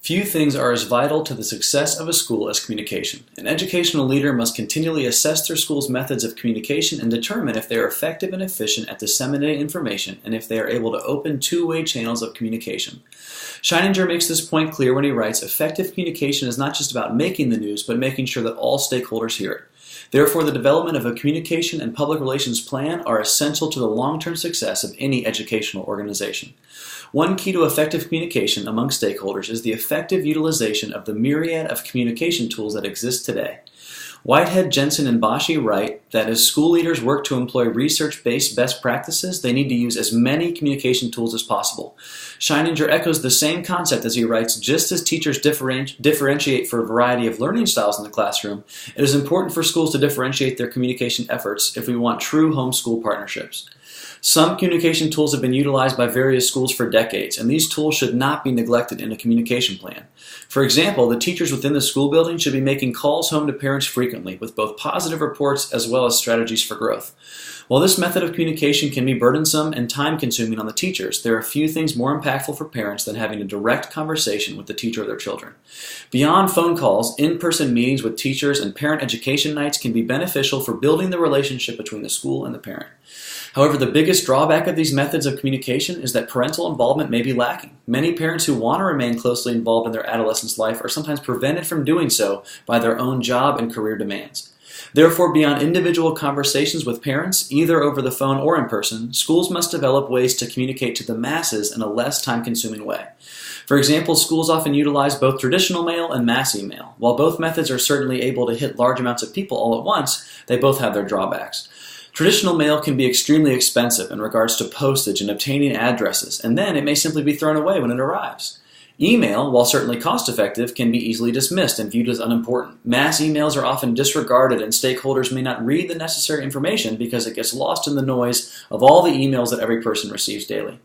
Few things are as vital to the success of a school as communication. An educational leader must continually assess their school's methods of communication and determine if they are effective and efficient at disseminating information and if they are able to open two-way channels of communication. Scheininger makes this point clear when he writes, "Effective communication is not just about making the news, but making sure that all stakeholders hear it. Therefore, the development of a communication and public relations plan are essential to the long-term success of any educational organization." One key to effective communication among stakeholders is the effective utilization of the myriad of communication tools that exist today. Whitehead, Jensen, and Bashi write that as school leaders work to employ research-based best practices, they need to use as many communication tools as possible. Scheininger echoes the same concept as he writes, "Just as teachers differentiate for a variety of learning styles in the classroom, it is important for schools to differentiate their communication efforts if we want true homeschool partnerships." Some communication tools have been utilized by various schools for decades, and these tools should not be neglected in a communication plan. For example, the teachers within the school building should be making calls home to parents frequently, with both positive reports as well as strategies for growth. While this method of communication can be burdensome and time-consuming on the teachers, there are few things more impactful for parents than having a direct conversation with the teacher of their children. Beyond phone calls, in-person meetings with teachers and parent education nights can be beneficial for building the relationship between the school and the parent. However, the biggest drawback of these methods of communication is that parental involvement may be lacking. Many parents who want to remain closely involved in their adolescent's life are sometimes prevented from doing so by their own job and career demands. Therefore, beyond individual conversations with parents, either over the phone or in person, schools must develop ways to communicate to the masses in a less time-consuming way. For example, schools often utilize both traditional mail and mass email. While both methods are certainly able to hit large amounts of people all at once, they both have their drawbacks. Traditional mail can be extremely expensive in regards to postage and obtaining addresses, and then it may simply be thrown away when it arrives. Email, while certainly cost-effective, can be easily dismissed and viewed as unimportant. Mass emails are often disregarded, and stakeholders may not read the necessary information because it gets lost in the noise of all the emails that every person receives daily.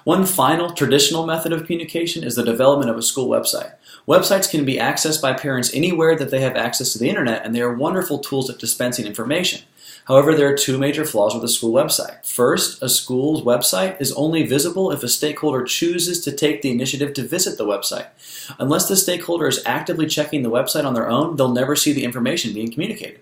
One final traditional method of communication is the development of a school website. Websites can be accessed by parents anywhere that they have access to the internet, and they are wonderful tools at dispensing information. However, there are two major flaws with a school website. First, a school's website is only visible if a stakeholder chooses to take the initiative to visit the website. Unless the stakeholder is actively checking the website on their own, they'll never see the information being communicated.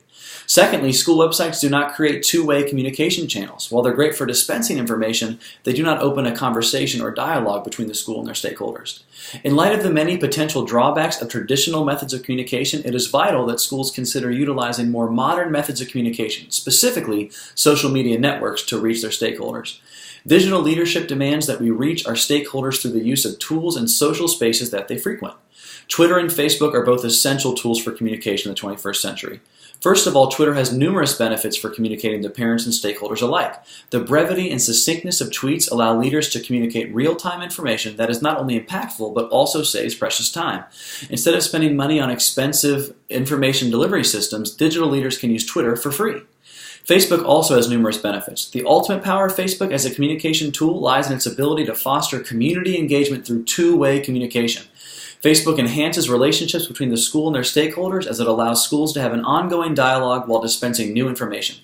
Secondly, school websites do not create two-way communication channels. While they're great for dispensing information, they do not open a conversation or dialogue between the school and their stakeholders. In light of the many potential drawbacks of traditional methods of communication, it is vital that schools consider utilizing more modern methods of communication, specifically social media networks, to reach their stakeholders. Digital leadership demands that we reach our stakeholders through the use of tools and social spaces that they frequent. Twitter and Facebook are both essential tools for communication in the 21st century. First of all, Twitter has numerous benefits for communicating to parents and stakeholders alike. The brevity and succinctness of tweets allow leaders to communicate real-time information that is not only impactful, but also saves precious time. Instead of spending money on expensive information delivery systems, digital leaders can use Twitter for free. Facebook also has numerous benefits. The ultimate power of Facebook as a communication tool lies in its ability to foster community engagement through two-way communication. Facebook enhances relationships between the school and their stakeholders as it allows schools to have an ongoing dialogue while dispensing new information.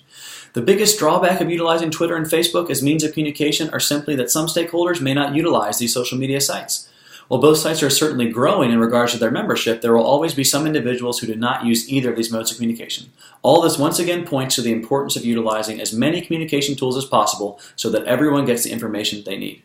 The biggest drawback of utilizing Twitter and Facebook as means of communication are simply that some stakeholders may not utilize these social media sites. While both sites are certainly growing in regards to their membership, there will always be some individuals who do not use either of these modes of communication. All this once again points to the importance of utilizing as many communication tools as possible so that everyone gets the information they need.